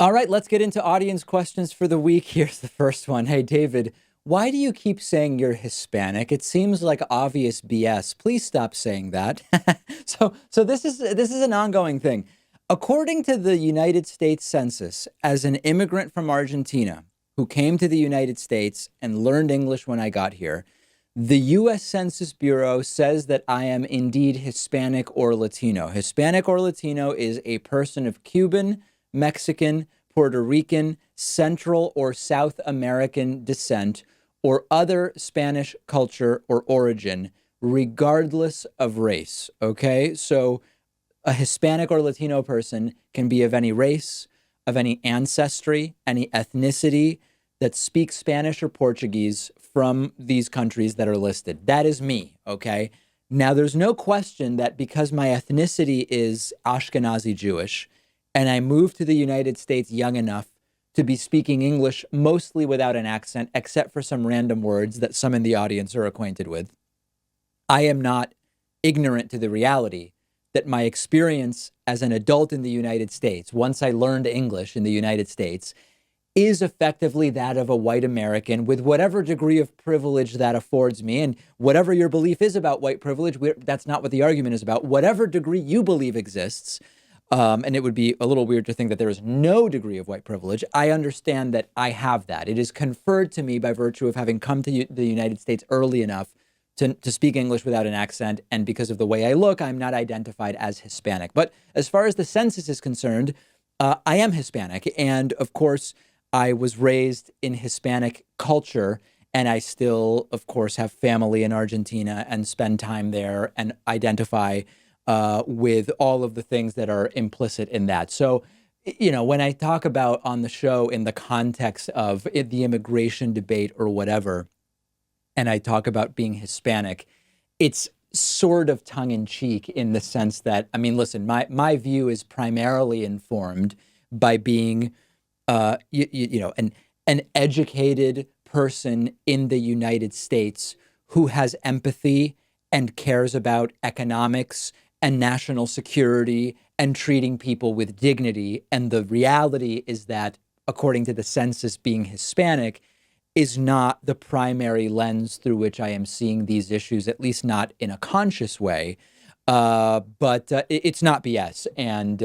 All right, let's get into audience questions for the week. Here's the first one. Hey, David, why do you keep saying you're Hispanic? It seems like obvious BS. Please stop saying that. So this is an ongoing thing. According to the United States Census, as an immigrant from Argentina who came to the United States and learned English when I got here, the US Census Bureau says that I am indeed Hispanic or Latino. Hispanic or Latino is a person of Cuban, Mexican, Puerto Rican, Central or South American descent, or other Spanish culture or origin, regardless of race. Okay, so a Hispanic or Latino person can be of any race, of any ancestry, any ethnicity that speaks Spanish or Portuguese from these countries that are listed. That is me, okay? Now, there's no question that because my ethnicity is Ashkenazi Jewish, and I moved to the United States young enough to be speaking English mostly without an accent, except for some random words that some in the audience are acquainted with, I am not ignorant to the reality that my experience as an adult in the United States, once I learned English in the United States, is effectively that of a white American with whatever degree of privilege that affords me. And whatever your belief is about white privilege, that's not what the argument is about. Whatever degree you believe exists, and it would be a little weird to think that there is no degree of white privilege. I understand that I have that. It is conferred to me by virtue of having come to the United States early enough to speak English without an accent. And because of the way I look, I'm not identified as Hispanic. But as far as the census is concerned, I am Hispanic. And of course, I was raised in Hispanic culture. And I still, of course, have family in Argentina and spend time there and identify with all of the things that are implicit in that. So, when I talk about on the show in the context of the immigration debate or whatever, and I talk about being Hispanic, it's sort of tongue in cheek in the sense that, I mean, listen, my view is primarily informed by being, an educated person in the United States who has empathy and cares about economics and national security and treating people with dignity. And the reality is that, according to the census, being Hispanic is not the primary lens through which I am seeing these issues, at least not in a conscious way. But it's not BS. And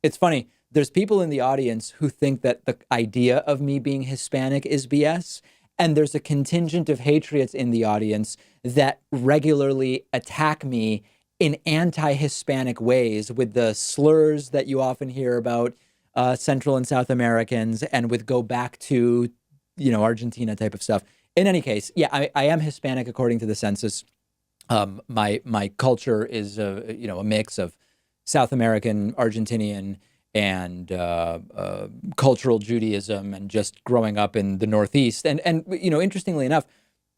it's funny. There's people in the audience who think that the idea of me being Hispanic is BS. And there's a contingent of patriots in the audience that regularly attack me in anti-Hispanic ways with the slurs that you often hear about Central and South Americans and with go back to, Argentina type of stuff. In any case, yeah, I am Hispanic according to the census. My culture is a mix of South American, Argentinian, and cultural Judaism, and just growing up in the Northeast. And interestingly enough,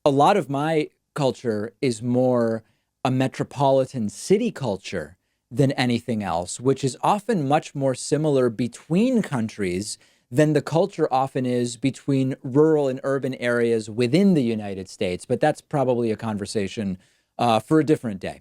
a lot of my culture is more a metropolitan city culture than anything else, which is often much more similar between countries than the culture often is between rural and urban areas within the United States. But that's probably a conversation for a different day.